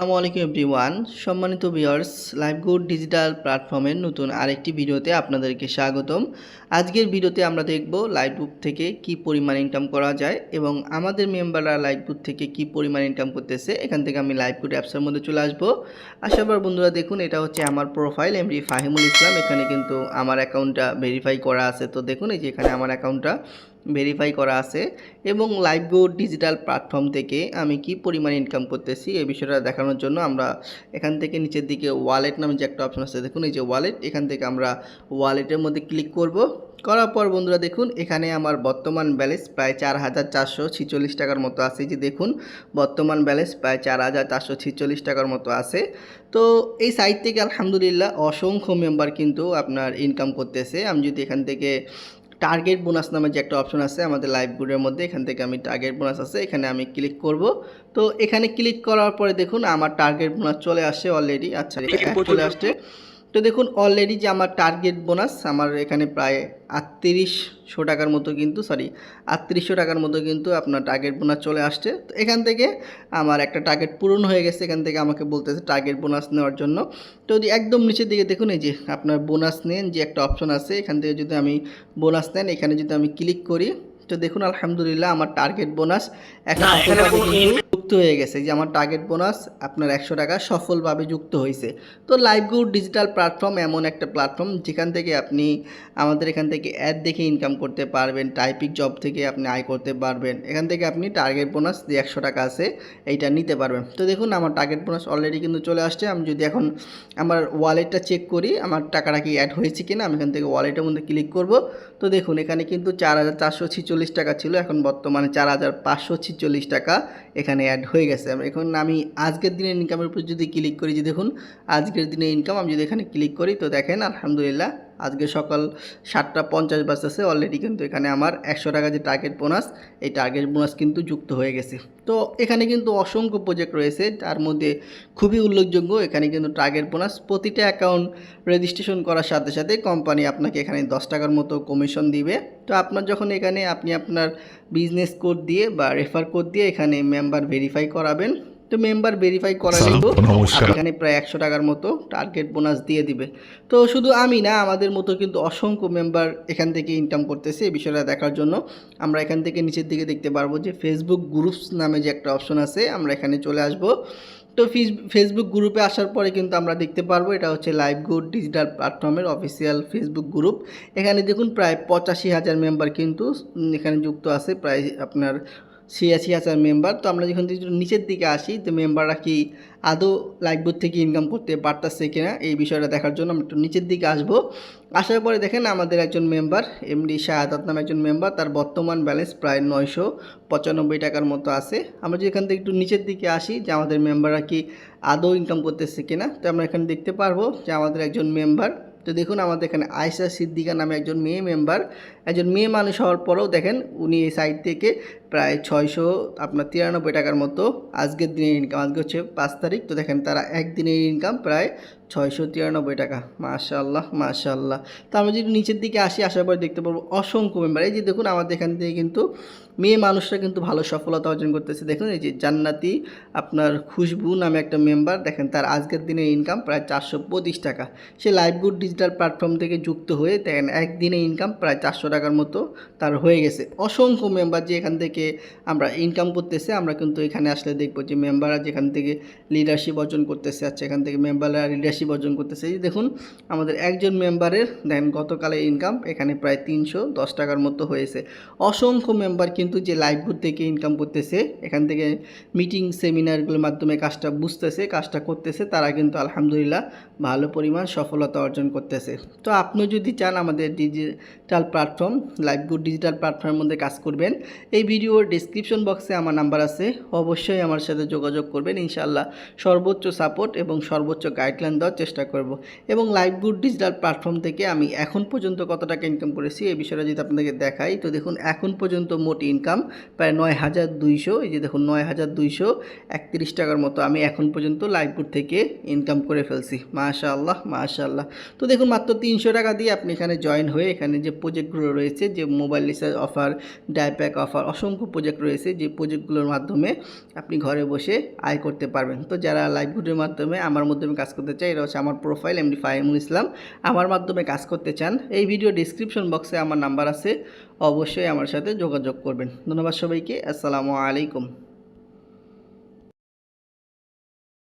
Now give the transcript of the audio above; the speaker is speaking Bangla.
আসসালামু আলাইকুম এভরিওয়ান। সম্মানিত ভিউয়ার্স, লাইভগুড ডিজিটাল প্ল্যাটফর্মের নতুন আরেকটি ভিডিওতে আপনাদেরকে স্বাগতম। আজকের ভিডিওতে আমরা দেখব লাইভগুড থেকে কি পরিমাণ ইনকাম করা যায় এবং আমাদের মেম্বাররা লাইভগুড থেকে কি পরিমাণ ইনকাম করতেছে। এখান থেকে আমি লাইভগুড অ্যাপসের মধ্যে চলে আসবো। আসার পর বন্ধুরা দেখুন, এটা হচ্ছে আমার প্রোফাইল এমডি ফাহিমুল ইসলাম। এখানে কিন্তু আমার অ্যাকাউন্টটা ভেরিফাই করা আছে। তো দেখুন, এই যে এখানে আমার অ্যাকাউন্টটা ভেরিফাই করা আছে এবং লাইভগুড ডিজিটাল প্ল্যাটফর্ম থেকে আমি কি পরিমাণ ইনকাম করতেছি এই বিষয়টা দেখানোর জন্য আমরা এখান থেকে নিচের দিকে ওয়ালেট নামে যে একটা অপশন আছে, দেখুন এই যে ওয়ালেট, এখান থেকে আমরা ওয়ালেটের মধ্যে ক্লিক করব। করার পর বন্ধুরা দেখুন, এখানে আমার বর্তমান ব্যালেন্স প্রায় 4,446 টাকার মতো আছে। যে দেখুন, বর্তমান ব্যালেন্স প্রায় 4,446 টাকার মতো আছে। তো এই সাইট থেকে আলহামদুলিল্লাহ অসংখ্য মেম্বার কিন্তু আপনার ইনকাম করতেছে। আমি যদি এখান থেকে টার্গেট বোনাস নামে যে একটা অপশন আছে আমাদের লাইভগুডের মধ্যে, এখান থেকে আমি টার্গেট বোনাস আছে, এখানে আমি ক্লিক করব। তো এখানে ক্লিক করার পরে দেখুন আমার টার্গেট বোনাস চলে আসে অলরেডি। আচ্ছা, চলে আসছে। তো দেখুন অলরেডি যে আমার টার্গেট বোনাস আমার এখানে প্রায় 3800 টাকার মতো কিন্তু 3800 টাকার মতো কিন্তু আপনার টার্গেট বোনাস চলে আসছে। তো এখান থেকে আমার একটা টার্গেট পূরণ হয়ে গেছে। এখান থেকে আমাকে বলতেছে টার্গেট বোনাস নেওয়ার জন্য। তো যদি একদম নিচের দিকে দেখুন, এই যে আপনার বোনাস নেন যে একটা অপশন আছে, এখান থেকে যদি আমি বোনাস নেন এখানে যদি আমি ক্লিক করি, তো দেখুন আলহামদুলিল্লাহ আমার টার্গেট বোনাস যুক্ত হয়ে গেছে। যে আমার টার্গেট বোনাস আপনার 100 টাকা সফলভাবে যুক্ত হয়েছে। তো লাইভগুড ডিজিটাল প্ল্যাটফর্ম এমন একটা প্ল্যাটফর্ম যেখান থেকে আপনি আমাদের এখান থেকে অ্যাড দেখে ইনকাম করতে পারবেন, টাইপিং জব থেকে আপনি আয় করতে পারবেন। এখান থেকে আপনি টার্গেট বোনাস যে 100 টাকা আছে এইটা নিতে পারবেন। তো দেখুন আমার টার্গেট বোনাস অলরেডি কিন্তু চলে আসছে। আমি যদি এখন আমার ওয়ালেটটা চেক করি আমার টাকাটা কি অ্যাড হয়েছে কিনা, আমি এখান থেকে ওয়ালেটের মধ্যে ক্লিক করব। তো দেখুন এখানে কিন্তু 4,446 টাকা ছিল, এখন বর্তমানে 4,546 টাকা এখানে অ্যাড হয়ে গেছে। এখন আমি আজকের দিনের ইনকামের উপর যদি ক্লিক করি, যে দেখুন আজকের দিনের ইনকাম আমি যদি এখানে ক্লিক করি, তো দেখেন আলহামদুলিল্লাহ আজকে সকাল 7:50 বাজতেছে, অলরেডি কিন্তু এখানে আমার 100 টাকা যে টার্গেট বোনাস, এই টার্গেট বোনাস কিন্তু যুক্ত হয়ে গেছে। তো এখানে কিন্তু অসংখ্য প্রজেক্ট রয়েছে, তার মধ্যে খুবই উল্লেখযোগ্য এখানে কিন্তু টার্গেট বোনাস প্রতিটা অ্যাকাউন্ট রেজিস্ট্রেশন করার সাথে সাথে কোম্পানি আপনাকে এখানে 10 টাকার মতো কমিশন দিবে। তো আপনার যখন এখানে আপনি আপনার বিজনেস কোড দিয়ে বা রেফার কোড দিয়ে এখানে মেম্বার ভেরিফাই করাবেন, তো মেম্বার ভেরিফাই করালে তো এখানে প্রায় 100 টাকার মতো টার্গেট বোনাস দিয়ে দিবে। তো শুধু আমি না, আমাদের মতো কিন্তু অসংখ্য মেম্বার এখান থেকে ইনকাম করতেছে। এই বিষয়টা দেখার জন্য আমরা এখান থেকে নিচের দিকে দেখতে পারবো যে ফেসবুক গ্রুপস নামে যে একটা অপশন আছে, আমরা এখানে চলে আসব। তো ফেসবুক গ্রুপে আসার পরে কিন্তু আমরা দেখতে পারবো এটা হচ্ছে লাইভগুড ডিজিটাল প্ল্যাটফর্মের অফিসিয়াল ফেসবুক গ্রুপ। এখানে দেখুন প্রায় 85,000 মেম্বার কিন্তু এখানে যুক্ত আছে, প্রায় আপনার 86,000 মেম্বার। তো আমরা যখন নিচের দিকে আসি, তো মেম্বাররা কি আদৌ লাইভগুড থেকে ইনকাম করতে পারতেছে কিনা এই বিষয়টা দেখার জন্য আমরা একটু নিচের দিকে আসবো। আসার পরে দেখেন আমাদের একজন মেম্বার এমডি শাহাদাত নামে একজন মেম্বার, তার বর্তমান ব্যালেন্স প্রায় 995 টাকার মতো আছে। আমরা যদি এখান থেকে একটু নিচের দিকে আসি যে আমাদের মেম্বাররা কি আদৌ ইনকাম করতেছে কিনা, তো আমরা এখানে দেখতে পারবো যে আমাদের একজন মেম্বার, তো দেখুন আমাদের এখানে আয়েশা সিদ্দিকা নামে একজন মেয়ে মেম্বার, একজন মেয়ে মানুষ হওয়ার পরেও দেখেন উনি এই সাইট থেকে প্রায় 693 টাকার মতো আজকের দিনের ইনকাম। আজকে হচ্ছে 5 তারিখ, তো দেখেন তারা একদিনের ইনকাম প্রায় 693 টাকা। মাশাআল্লাহ মাশাআল্লাহ। তো আমরা যদি নিচের দিকে আসি, আসার পর দেখতে পারবো অসংখ্য মেম্বার। এই যে দেখুন আমাদের এখান থেকে কিন্তু মেয়ে মানুষরা কিন্তু ভালো সফলতা অর্জন করতেছে। দেখুন এই যে জান্নাতি আপনার খুশবু নামে একটা মেম্বার, দেখেন তার আজকের দিনের ইনকাম প্রায় 425 টাকা। সে লাইভগুড ডিজিটাল প্ল্যাটফর্ম থেকে যুক্ত হয়ে দেখেন একদিনে ইনকাম প্রায় 400 টাকার মতো তার হয়ে গেছে। অসংখ্য মেম্বার যে এখান থেকে আমরা ইনকাম করতেছে, আমরা কিন্তু এখানে আসলে দেখবো যে মেম্বাররা যেখান থেকে লিডারশিপ অর্জন করতেছে। আচ্ছা, এখান থেকে মেম্বাররা লিডারশিপ অর্জন করতেছে। এই দেখুন আমাদের একজন মেম্বারের দেখেন গতকালের ইনকাম এখানে প্রায় 310 টাকার মতো হয়েছে। অসংখ্য মেম্বার কিন্তু যে লাইভগুড থেকে ইনকাম করতেছে, এখান থেকে মিটিং সেমিনারগুলোর মাধ্যমে কাজটা বুঝতেছে, কাজটা করতেছে, তারা কিন্তু আলহামদুলিল্লাহ ভালো পরিমাণ সফলতা অর্জন করতেছে। তো আপনি যদি চান আমাদের ডিজিটাল প্ল্যাটফর্ম লাইভগুড ডিজিটাল প্ল্যাটফর্মের মধ্যে কাজ করবেন, এই ভিডিওর ডেসক্রিপশন বক্সে আমার নাম্বার আছে, অবশ্যই আমার সাথে যোগাযোগ করবেন। ইনশাআল্লাহ সর্বোচ্চ সাপোর্ট এবং সর্বোচ্চ গাইডলাইন দেওয়ার চেষ্টা করব। এবং লাইভগুড ডিজিটাল প্ল্যাটফর্ম থেকে আমি এখন পর্যন্ত কত টাকা ইনকাম করেছি এই বিষয়টা যদি আপনাদেরকে দেখাই, তো দেখুন এখন পর্যন্ত মোট ইনকাম প্রায় 9,200, এই যে দেখুন 9,231 টাকার মতো আমি এখন পর্যন্ত লাইভগুড থেকে ইনকাম করে ফেলছি। মাশাআল্লাহ মাশাআল্লাহ। তো দেখুন মাত্র 300 টাকা দিয়ে আপনি এখানে জয়েন হয়ে এখানে যে প্রজেক্টগুলো রয়েছে, যে মোবাইল রিচার্জ অফার, ডাইপ্যাক অফার, অসংখ্য অসংখ্য প্রজেক্ট রয়েছে, যে প্রজেক্টগুলোর মাধ্যমে আপনি ঘরে বসে আয় করতে পারবেন। তো যারা লাইভগুডের মাধ্যমে আমার মাধ্যমে কাজ করতে চায়, এটা হচ্ছে আমার প্রোফাইল এমডি ফাহিমুল ইসলাম, আমার মাধ্যমে কাজ করতে চান, এই ভিডিও ডিসক্রিপশন বক্সে আমার নাম্বার আছে, অবশ্যই আমার সাথে যোগাযোগ করবেন। ধন্যবাদ সবাইকে। আসসালামু আলাইকুম।